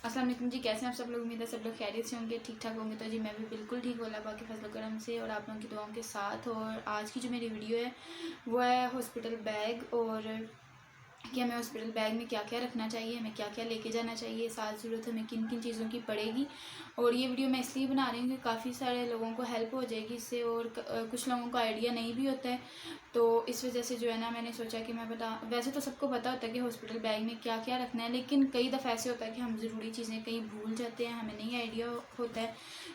अस्सलाम वालेकुम जी, कैसे हैं आप सब लोग। उम्मीद है सब लोग खैरियत से होंगे, ठीक ठाक होंगे। तो जी मैं भी बिल्कुल ठीक हूँ, अल्लाह पाक के फजल करम से और आप लोगों की दुआओं के साथ। और आज की जो मेरी वीडियो है वो है हॉस्पिटल बैग, और कि हमें हॉस्पिटल बैग में क्या क्या रखना चाहिए, हमें क्या क्या लेके जाना चाहिए, साथ ज़रूरत हमें किन किन चीज़ों की पड़ेगी। और ये वीडियो मैं इसलिए बना रही हूँ कि काफ़ी सारे लोगों को हेल्प हो जाएगी इससे, और कुछ लोगों को आइडिया नहीं भी होता है। तो इस वजह से जो है ना, मैंने सोचा कि मैं वैसे तो सबको पता होता है कि हॉस्पिटल बैग में क्या क्या रखना है, लेकिन कई दफ़ा ऐसे होता है कि हम ज़रूरी चीज़ें कहीं भूल जाते हैं, हमें नहीं आइडिया होता है।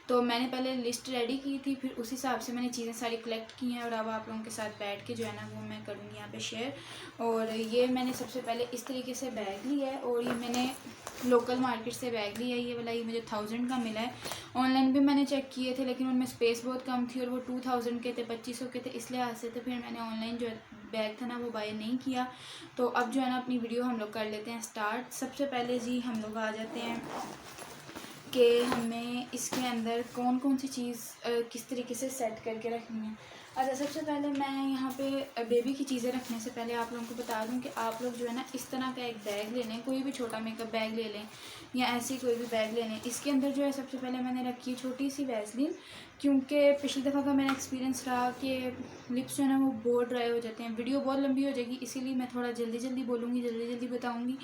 तो मैंने पहले लिस्ट रेडी की थी, फिर उस हिसाब से मैंने चीज़ें सारी कलेक्ट की हैं, और अब आप लोगों के साथ बैठ के जो है ना वो मैं करूँगी यहाँ पे शेयर। और ये मैंने सबसे पहले इस तरीके से बैग लिया है, और ये मैंने लोकल मार्केट से बैग लिया है। ये वाला ये मुझे 1000 का मिला है। ऑनलाइन भी मैंने चेक किए थे, लेकिन उनमें स्पेस बहुत कम थी, और वो 2000 के थे, 2500 के थे, इस लिहाज से। तो फिर मैंने ऑनलाइन जो बैग था ना वो बाय नहीं किया। तो अब जो है ना अपनी वीडियो हम लोग कर लेते हैं स्टार्ट। सबसे पहले जी हम लोग आ जाते हैं कि हमें इसके अंदर कौन कौन सी चीज़ किस तरीके से सेट करके रखनी है। अच्छा, सबसे पहले मैं यहाँ पे बेबी की चीज़ें रखने से पहले आप लोगों को बता दूँ कि आप लोग जो है ना इस तरह का एक बैग ले लें, कोई भी छोटा मेकअप बैग ले लें या ऐसी कोई भी बैग ले लें। इसके अंदर जो है सबसे पहले मैंने रखी है छोटी सी वैसलीन, क्योंकि पिछली दफ़ा का मेरा एक्सपीरियंस रहा कि लिप्स जो है ना वो बहुत ड्राई हो जाते हैं। वीडियो बहुत लंबी हो जाएगी, इसीलिए मैं थोड़ा जल्दी जल्दी बोलूँगी, जल्दी जल्दी बताऊँगी,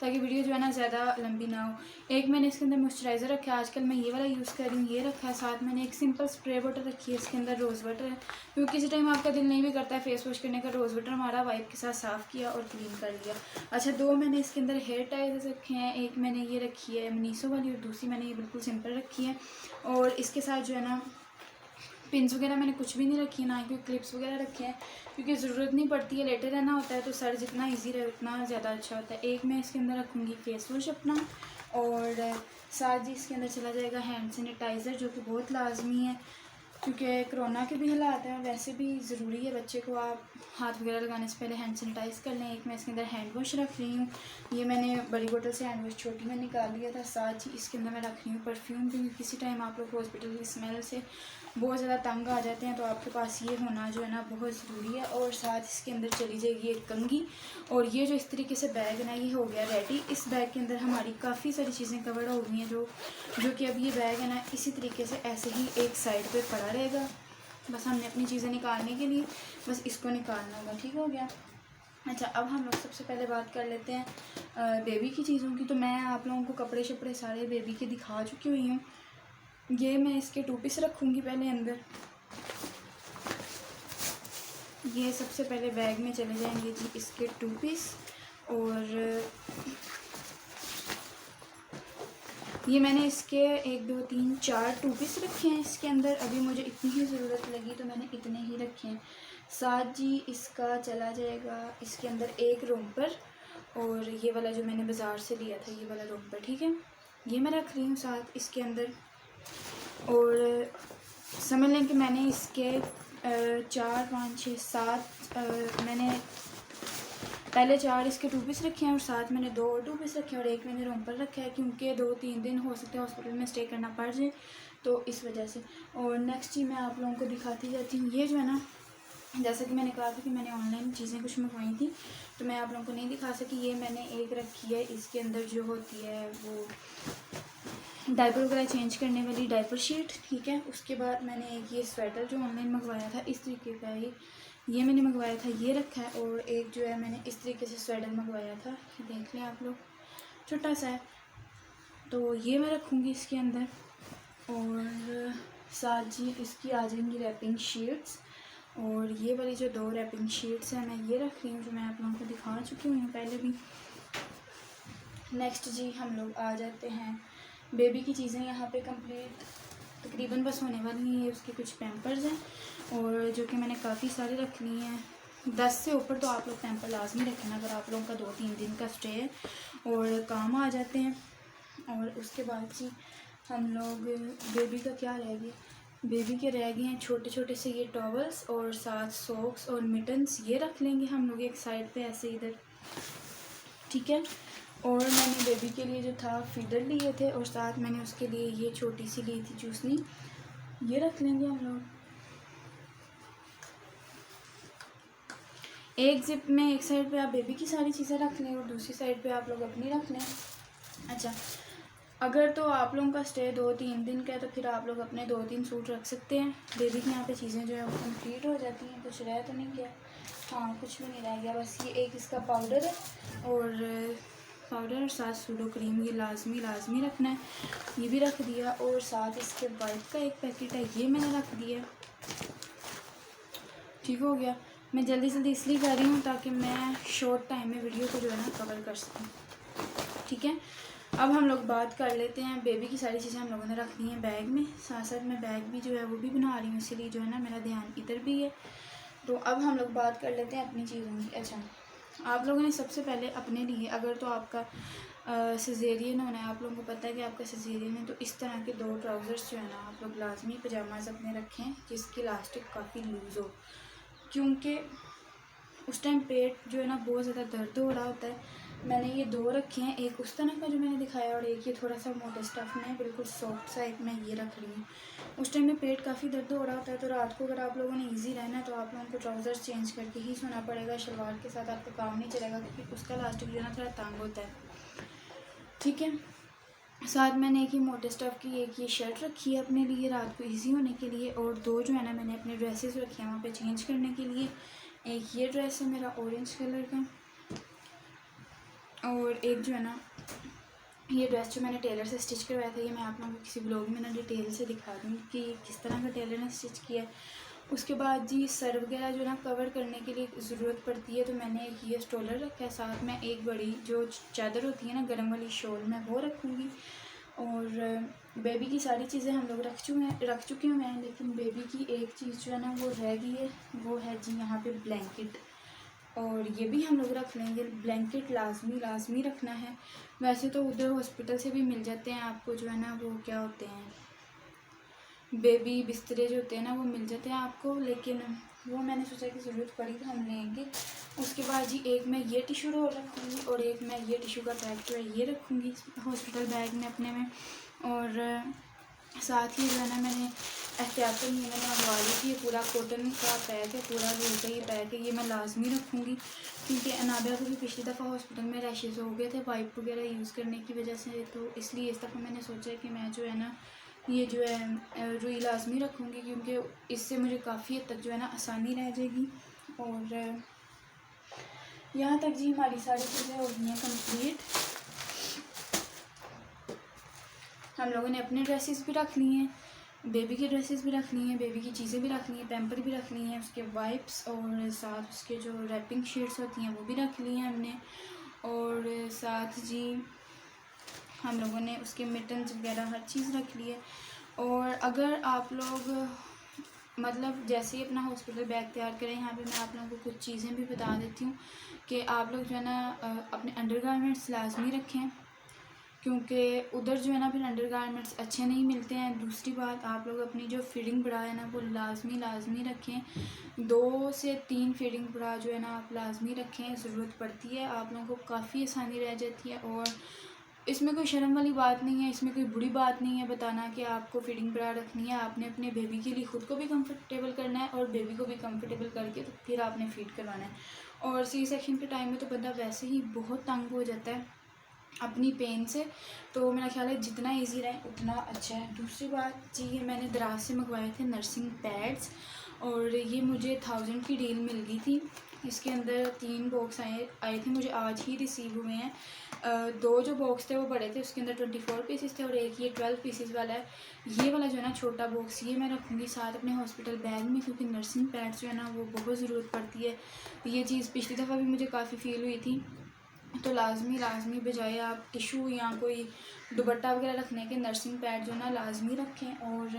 ताकि वीडियो जो है ना ज़्यादा लंबी ना हो। एक मैंने इसके अंदर मॉइस्चराइज़र रखा है, आजकल मैं ये वाला यूज़ कर रही हूँ, ये रखा है। साथ मैंने एक सिंपल स्प्रे बॉटल रखी है, इसके अंदर रोज़ वाटर है, क्योंकि किसी टाइम आपका दिल नहीं भी करता है फेस वॉश करने का, रोज़ वाटर हमारा वाइप के साथ साफ़ किया और क्लीन कर लिया। अच्छा, दो मैंने इसके अंदर हेयर टाइज रखे हैं, एक मैंने ये रखी है मनीसो वाली, और दूसरी मैंने ये बिल्कुल सिंपल रखी है। और इसके साथ जो है ना पिन्स वगैरह मैंने कुछ भी नहीं रखी है, ना कि क्लिप्स वगैरह रखे हैं, क्योंकि ज़रूरत नहीं पड़ती है। लेटे रहना होता है तो सर जितना इजी रहे उतना ज़्यादा अच्छा होता है। एक मैं इसके अंदर रखूँगी फेस वॉश अपना, और साथ ही इसके अंदर चला जाएगा हैंड सैनिटाइज़र, जो कि बहुत लाजमी है, क्योंकि कोरोना के भी हालात हैं, वैसे भी ज़रूरी है बच्चे को आप हाथ वगैरह लगाने से पहले हैंड सैनिटाइज़ कर लें। एक मैं इसके अंदर हैंड वॉश रख रही हूँ, ये मैंने बड़ी बोतल से हैंड वॉश छोटी में निकाल लिया था। साथ ही इसके अंदर मैं रख रही हूँ परफ्यूम, क्योंकि किसी टाइम आप लोग हॉस्पिटल की स्मेल से बहुत ज़्यादा तंग आ जाते हैं, तो आपके पास ये होना जो है ना बहुत ज़रूरी है। और साथ इसके अंदर चली जाएगी एक कंघी। और ये जो इस तरीके से बैग है ना, ये हो गया रेडी। इस बैग के अंदर हमारी काफ़ी सारी चीज़ें कवर हो गई हैं, जो कि अब ये बैग है ना इसी तरीके से ऐसे ही एक साइड पे पड़ा रहेगा। बस हमने अपनी चीज़ें निकालने के लिए बस इसको निकालना होगा, ठीक हो गया। अच्छा, अब हम लोग सबसे पहले बात कर लेते हैं बेबी की चीज़ों की। तो मैं आप लोगों को कपड़े शपड़े सारे बेबी के दिखा चुकी हुई हूँ। ये मैं इसके 2 पीस रखूँगी पहले अंदर। ये सबसे पहले बैग में चले जाएंगे जी इसके 2 पीस। और ये मैंने इसके 1 2 3 4 2 पीस रखे हैं इसके अंदर। अभी मुझे इतनी ही ज़रूरत लगी तो मैंने इतने ही रखे हैं। साथ जी इसका चला जाएगा इसके अंदर एक रोम्पर, और ये वाला जो मैंने बाज़ार से लिया था ये वाला रोम्पर, ठीक है, ये मैं रख रही हूँ साथ इसके अंदर। और समझ लें कि मैंने इसके 4 5 6 7 मैंने पहले 4 इसके 2 पीस रखे हैं, और साथ मैंने 2 और 2 पीस रखे हैं, और एक मैंने रोम्पर रखा है, क्योंकि 2 3 दिन हो सकते हैं हॉस्पिटल में स्टे करना पड़ जाए, तो इस वजह से। और नेक्स्ट ही मैं आप लोगों को दिखाती जाती हूँ। ये जो है ना, जैसा कि मैंने कहा था कि मैंने ऑनलाइन चीज़ें कुछ मंगवाई थी, तो मैं आप लोगों को नहीं दिखा सकी। ये मैंने एक रखी है, इसके अंदर जो होती है वो डायपर वगैरह चेंज करने वाली डायपर शीट, ठीक है। उसके बाद मैंने एक ये स्वेटर जो ऑनलाइन मंगवाया था इस तरीके का ये मैंने मंगवाया था, ये रखा है। और एक जो है मैंने इस तरीके से स्वेटर मंगवाया था, देख लें आप लोग, छोटा सा है, तो ये मैं रखूँगी इसके अंदर। और साथ जी इसकी आ जाएंगी रैपिंग शीट्स, और ये वाली जो 2 रैपिंग शीट्स हैं मैं ये रख रही हूँ, जो मैं आप लोगों को दिखा चुकी हूँ पहले भी। नेक्स्ट जी हम लोग आ जाते हैं बेबी की चीज़ें यहाँ पे कंप्लीट तकरीबन बस होने वाली हैं। ये उसके कुछ पैम्पर्स हैं, और जो कि मैंने काफ़ी सारे रख ली हैं। 10 से ऊपर तो आप लोग पैम्पर लाजमी रखना अगर आप लोगों का 2 3 दिन का स्टे है, और काम आ जाते हैं। और उसके बाद जी हम लोग बेबी का क्या रह गया, बेबी के रह गए हैं छोटे छोटे से ये टॉवल्स, और साथ सॉक्स और मिटन्स, ये रख लेंगे हम लोग एक साइड पे ऐसे इधर, ठीक है। और मैंने बेबी के लिए जो था फीडर लिए थे, और साथ मैंने उसके लिए ये छोटी सी ली थी चूसनी, ये रख लेंगे हम लोग। एक जिप में एक साइड पे आप बेबी की सारी चीज़ें रख लें, और दूसरी साइड पे आप लोग अपनी रख लें। अच्छा, अगर तो आप लोगों का स्टे 2-3 दिन का है तो फिर आप लोग अपने 2-3 सूट रख सकते हैं। बेबी के यहाँ पे चीज़ें जो है वो कंप्लीट हो जाती हैं। कुछ रह तो नहीं गया, हाँ कुछ भी नहीं रह गया, बस ये एक इसका पाउडर है और साथ सूडो क्रीम, ये लाजमी रखना है, ये भी रख दिया। और साथ इसके वाइप का एक पैकेट है, ये मैंने रख दिया। ठीक हो गया। मैं जल्दी इसलिए कर रही हूँ ताकि मैं शॉर्ट टाइम में वीडियो को जो है ना कवर कर सकूँ। ठीक है, अब हम लोग बात कर लेते हैं। बेबी की सारी चीज़ें हम लोगों ने रख दी हैं बैग में, साथ साथ मैं बैग भी जो है वो भी बना रही हूँ, इसीलिए जो है ना मेरा ध्यान इधर भी है। तो अब हम लोग बात कर लेते हैं अपनी चीज़ों की। अच्छा, आप लोगों ने सबसे पहले अपने लिए, अगर तो आपका सिजेरियन होना है, आप लोगों को पता है कि आपका सिजेरियन है, तो इस तरह के 2 ट्राउज़र्स जो है ना आप लोग लाजमी पजामाज अपने रखें जिसकी इलास्टिक काफ़ी लूज़ हो, क्योंकि उस टाइम पेट जो है ना बहुत ज़्यादा दर्द हो रहा होता है। मैंने ये 2 रखे हैं, एक उस तरह का जो मैंने दिखाया और एक ये थोड़ा सा मोटे स्टफ़ में बिल्कुल सॉफ्ट सा एक मैं ये रख रही हूँ। उस टाइम में पेट काफ़ी दर्द हो रहा होता है, तो रात को अगर आप लोगों ने ईजी रहना है तो आप लोगों को ट्राउज़र्स चेंज करके ही सोना पड़ेगा। शलवार के साथ आपका काम नहीं चलेगा क्योंकि उसका इलास्टिक जो है ना थोड़ा तंग होता है। ठीक है, साथ मैंने एक ही मोटे स्टफ़ की एक ये शर्ट रखी है अपने लिए रात को इजी होने के लिए, और 2 जो है ना मैंने अपने ड्रेसेस रखे हैं वहाँ पे चेंज करने के लिए। एक ये ड्रेस है मेरा ऑरेंज कलर का, और एक जो है ना ये ड्रेस जो मैंने टेलर से स्टिच करवाया था, ये मैं आप लोगों को किसी ब्लॉग में ना डिटेल से दिखा दूँगी कि किस तरह का टेलर ने स्टिच किया है। उसके बाद जी सर वगैरह जो ना कवर करने के लिए ज़रूरत पड़ती है, तो मैंने एक ये स्टोलर रखा है, साथ में एक बड़ी जो चादर होती है ना गर्म वाली शॉल, मैं वो रखूँगी। और बेबी की सारी चीज़ें हम लोग रख चुके हैं, लेकिन बेबी की एक चीज़ जो है ना वो रह गई है, वो है जी यहाँ पे ब्लैंकेट, और ये भी हम लोग रख लेंगे। ब्लैंकेट लाजमी रखना है। वैसे तो उधर हॉस्पिटल से भी मिल जाते हैं आपको जो है ना वो क्या होते हैं, बेबी बिस्तरे जो होते हैं ना वो मिल जाते हैं आपको, लेकिन वो मैंने सोचा कि ज़रूरत पड़ी तो हम लेंगे। उसके बाद जी एक मैं ये टिशू रोल रखूँगी और एक मैं ये टिशू का पैक जो है ये रखूँगी हॉस्पिटल बैग में अपने में। और साथ ही जो है ना मैंने एहतियातन ये मैंने मंगवा ली थी, पूरा कॉटन का पैक है, पूरा रूल का ये पैक है, ये मैं लाजमी रखूँगी क्योंकि अनाबिया को भी पिछली दफ़ा हॉस्पिटल में रैशेज़ हो गए थे वाइप वगैरह यूज़ करने की वजह से, तो इसलिए इस दफ़ा मैंने सोचा कि मैं जो है ना ये जो है रुई लाजमी रखूँगी क्योंकि इससे मुझे काफ़ी हद तक जो है ना आसानी रह जाएगी। और यहाँ तक जी हमारी सारी चीज़ें हो गई हैं कंप्लीट। हम लोगों ने अपने ड्रेसेस भी रख ली हैं, बेबी की ड्रेसेस भी रख ली हैं, बेबी की चीज़ें भी रख ली हैं, पैम्पर भी रख ली हैं, उसके वाइप्स और साथ उसके जो रैपिंग शीट्स होती हैं वो भी रख ली हैं हमने। और साथ जी हम लोगों ने उसके मिटन्स वगैरह हर चीज़ रख ली है। और अगर आप लोग मतलब जैसे ही अपना हॉस्पिटल बैग तैयार करें, यहाँ पे मैं आप लोगों को कुछ चीज़ें भी बता देती हूँ कि आप लोग जो है ना अपने अंडरगारमेंट्स लाजमी रखें क्योंकि उधर जो है ना फिर अंडरगारमेंट्स अच्छे नहीं मिलते हैं। दूसरी बात, आप लोग अपनी जो फीडिंग ब्रा है ना वो लाजमी रखें। 2 से 3 फीडिंग ब्रा जो है ना आप लाजमी रखें, ज़रूरत पड़ती है, आप लोगों को काफ़ी आसानी रह जाती है। और इसमें कोई शर्म वाली बात नहीं है, इसमें कोई बुरी बात नहीं है बताना कि आपको फीडिंग ब्रा रखनी है। आपने अपने बेबी के लिए ख़ुद को भी कंफर्टेबल करना है और बेबी को भी कंफर्टेबल करके तो फिर आपने फीड करवाना है। और सी सेक्शन के टाइम में तो बंदा वैसे ही बहुत तंग हो जाता है अपनी पेन से, तो मेरा ख्याल है जितना इजी रहे उतना अच्छा है। दूसरी बात जी, ये मैंने दराज से मंगवाए थे नर्सिंग पैड्स और ये मुझे 1000 की डील मिल गई थी। इसके अंदर 3 बॉक्स आए थे, मुझे आज ही रिसीव हुए हैं। 2 जो बॉक्स थे वो बड़े थे, उसके अंदर 24 पीसेस थे और एक ये 12 पीसेस वाला है। ये वाला जो है ना छोटा बॉक्स, ये मैं रखूँगी साथ अपने हॉस्पिटल बैग में क्योंकि नर्सिंग पैड्स जो है ना वो बहुत ज़रूरत पड़ती है। ये चीज़ पिछली दफ़ा भी मुझे काफ़ी फ़ील हुई थी, तो लाजमी बजाय आप टिशू या कोई दुपट्टा वगैरह रखने के नर्सिंग पैड जो ना लाजमी रखें। और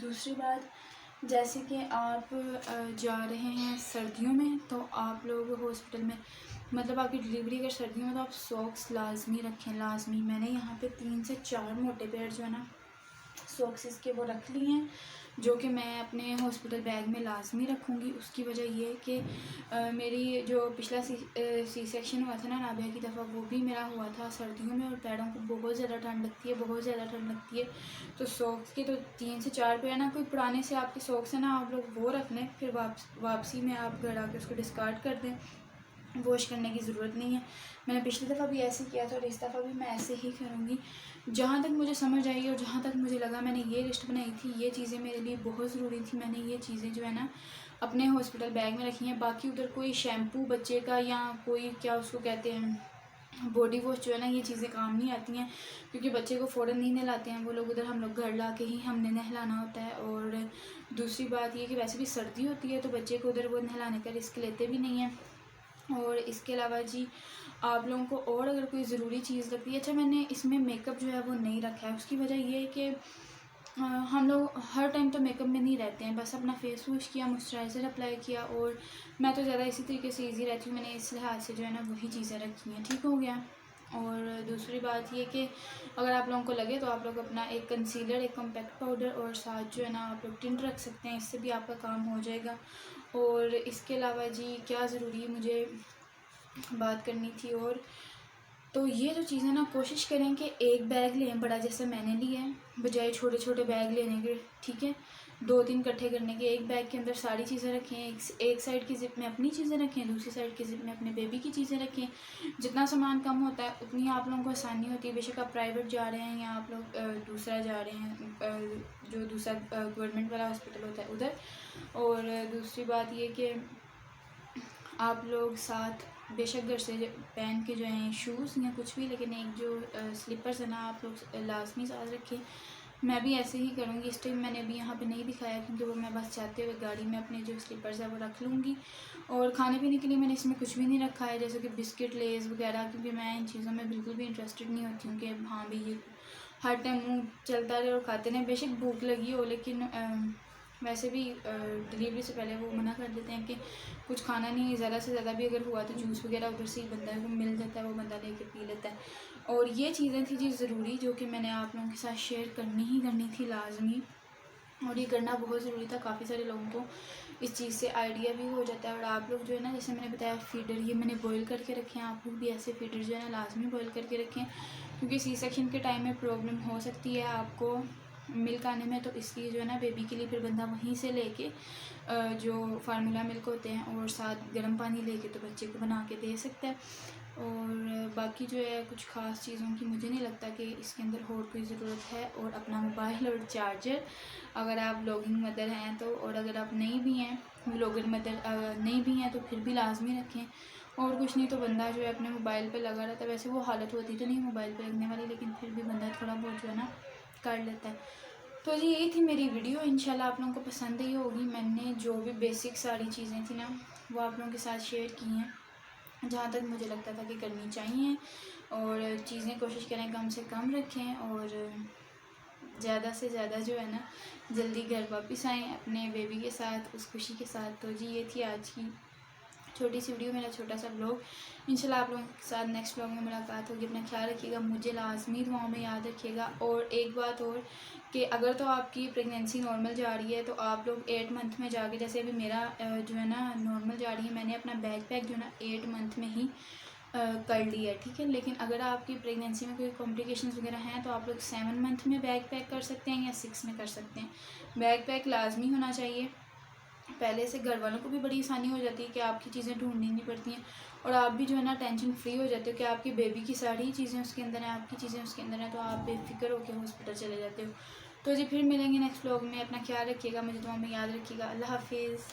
दूसरी बात, जैसे कि आप जा रहे हैं सर्दियों में तो आप लोग हॉस्पिटल में मतलब आपकी डिलीवरी अगर सर्दियों में तो आप सॉक्स लाजमी रखें, लाजमी। मैंने यहाँ पे 3 से 4 मोटे पैड जो है ना सॉक्स इसके वो रख लिए हैं जो कि मैं अपने हॉस्पिटल बैग में लाजमी रखूँगी। उसकी वजह ये है कि मेरी जो पिछला सी सेक्शन हुआ था ना नाबिया की दफ़ा, वो भी मेरा हुआ था सर्दियों में और पैरों को बहुत ज़्यादा ठंड लगती है, तो सॉक्स के तो 3 से 4 पेयर ना, कोई पुराने से आपके सॉक्स हैं ना आप लोग वो रख लें, फिर वापसी में आप घर आके उसको डिस्कार्ड कर दें। वॉश करने की ज़रूरत नहीं है। मैंने पिछली दफ़ा भी ऐसे किया था और इस दफ़ा भी मैं ऐसे ही करूँगी। जहाँ तक मुझे समझ आई और जहाँ तक मुझे लगा, मैंने ये लिस्ट बनाई थी, ये चीज़ें मेरे लिए बहुत ज़रूरी थी। मैंने ये चीज़ें जो है ना अपने हॉस्पिटल बैग में रखी हैं। बाकी उधर कोई शैम्पू बच्चे का या कोई क्या उसको कहते हैं बॉडी वॉश जो है ना, ये चीज़ें काम नहीं आती हैं क्योंकि बच्चे को फ़ौरन नहीं नहलाते हैं वो लोग उधर, हम लोग घर ला के ही हमने नहलाना होता है। और दूसरी बात ये कि वैसे भी सर्दी होती है तो बच्चे को उधर वो नहलाने का रिस्क लेते भी नहीं हैं। और इसके अलावा जी आप लोगों को और अगर कोई ज़रूरी चीज़ लगती है, अच्छा मैंने इसमें मेकअप जो है वो नहीं रखा है। उसकी वजह ये है कि हम लोग हर टाइम तो मेकअप में नहीं रहते हैं, बस अपना फेस वॉश किया, मॉइस्चराइज़र अप्लाई किया और मैं तो ज़्यादा इसी तरीके से ईजी रहती हूँ। मैंने इस लिहाज से जो है ना वही चीज़ें रखी हैं, ठीक हो गया। और दूसरी बात ये कि अगर आप लोगों को लगे तो आप लोग अपना एक कंसीलर, एक कॉम्पैक्ट पाउडर और साथ जो है ना आप लोग टिंट रख सकते हैं, इससे भी आपका काम हो जाएगा। और इसके अलावा जी क्या ज़रूरी मुझे बात करनी थी, और तो ये जो चीज़ें ना कोशिश करें कि एक बैग लें बड़ा जैसे मैंने लिया है, बजाय छोटे छोटे बैग लेने के, ठीक है। 2-3 इकट्ठे करने के, एक बैग के अंदर सारी चीज़ें रखें, एक साइड की ज़िप में अपनी चीज़ें रखें, दूसरी साइड की ज़िप में अपने बेबी की चीज़ें रखें। जितना सामान कम होता है उतनी आप लोगों को आसानी होती है। बेशक आप प्राइवेट जा रहे हैं या आप लोग दूसरा जा रहे हैं, जो दूसरा गवर्नमेंट वाला हॉस्पिटल होता है उधर। और दूसरी बात ये कि आप लोग साथ बेशक घर से पहन के जो हैं शूज़ या कुछ भी, लेकिन एक जो स्लीपर्स है ना आप लोग लाजमी साथ रखें। मैं भी ऐसे ही करूँगी। इस टाइम मैंने अभी यहाँ पे नहीं दिखाया क्योंकि वो मैं बस जाते हुए गाड़ी में अपने जो स्लीपर्स है वो रख लूँगी। और खाने पीने के लिए मैंने इसमें कुछ भी नहीं रखा है, जैसे कि बिस्किट, लेज़ वगैरह, क्योंकि मैं इन चीज़ों में बिल्कुल भी इंटरेस्टेड नहीं होती हूँ कि हाँ भाई ये हर टाइम मुँह चलता रहे और खाते रहें। बेशक भूख लगी हो, लेकिन वैसे भी डिलीवरी से पहले वो मना कर देते हैं कि कुछ खाना नहीं, ज़्यादा से ज़्यादा भी अगर हुआ तो जूस वगैरह उधर से ही बंदा को मिल जाता है, वो बंदा लेके पी लेता है। और ये चीज़ें थी जी ज़रूरी, जो कि मैंने आप लोगों के साथ शेयर करनी थी लाजमी, और ये करना बहुत ज़रूरी था। काफ़ी सारे लोगों को इस चीज़ से आइडिया भी हो जाता है। और आप लोग जो है ना, जैसे मैंने बताया फीडर ये मैंने बॉईल करके रखे हैं, आप लोग भी ऐसे फीडर जो है ना लाजमी बॉईल करके रखें, क्योंकि सी सेक्शन के टाइम में प्रॉब्लम हो सकती है आपको मिल्क आने में। तो इसलिए जो है ना बेबी के लिए फिर बंदा वहीं से लेके जो फार्मूला मिल्क होते हैं और साथ गर्म पानी लेके तो बच्चे को बना के दे सकता है। और बाकी जो है कुछ ख़ास चीज़ों की मुझे नहीं लगता कि इसके अंदर और कोई ज़रूरत है। और अपना मोबाइल और चार्जर, अगर आप ब्लॉगिंग मदर हैं तो, और अगर आप नहीं भी हैं ब्लॉगर मदर नहीं भी हैं तो फिर भी लाजमी रखें। और कुछ नहीं तो बंदा जो है अपने मोबाइल पे लगा रहता है। वैसे वो हालत होती तो नहीं मोबाइल पे लगने वाली, लेकिन फिर भी बंदा थोड़ा बहुत जो है ना कर लेता है। तो जी यही थी मेरी वीडियो, इंशाल्लाह आप लोगों को पसंद ही होगी। मैंने जो भी बेसिक सारी चीज़ें थी ना वो आप लोगों के साथ शेयर की हैं, जहाँ तक मुझे लगता था कि करनी चाहिए। और चीज़ें कोशिश करें कम से कम रखें, और ज़्यादा से ज़्यादा जो है ना जल्दी घर वापस आएँ अपने बेबी के साथ, उस खुशी के साथ। तो जी ये थी आज की छोटी सी वीडियो, मेरा छोटा सा ब्लॉग। इंशाल्लाह आप लोगों के साथ नेक्स्ट ब्लॉग में मुलाकात होगी। अपना ख्याल रखिएगा, मुझे लाजमी दुआओं में याद रखिएगा। और एक बात और कि अगर तो आपकी प्रेगनेंसी नॉर्मल जा रही है तो आप लोग 8 मंथ में जाके, जैसे अभी मेरा जो है ना नॉर्मल जा रही है, मैंने अपना बैग पैक जो है ना 8 मंथ में ही कर लिया है, ठीक है। लेकिन अगर आपकी प्रेगनेंसी में कोई कॉम्प्लिकेशंस वगैरह हैं तो आप लोग 7 मंथ में बैग पैक कर सकते हैं या 6 में कर सकते हैं। बैग पैक लाजमी होना चाहिए। पहले से घर वालों को भी बड़ी आसानी हो जाती है कि आपकी चीज़ें ढूंढनी नहीं पड़ती हैं, और आप भी जो है ना टेंशन फ्री हो जाते हो कि आपकी बेबी की सारी चीज़ें उसके अंदर हैं, आपकी चीज़ें उसके अंदर हैं, तो आप बेफिक्र होकर हॉस्पिटल चले जाते हो। तो जी फिर मिलेंगे नेक्स्ट व्लॉग में। अपना ख्याल रखिएगा, मुझे दुआ में याद रखिएगा। अल्लाह हाफिज़।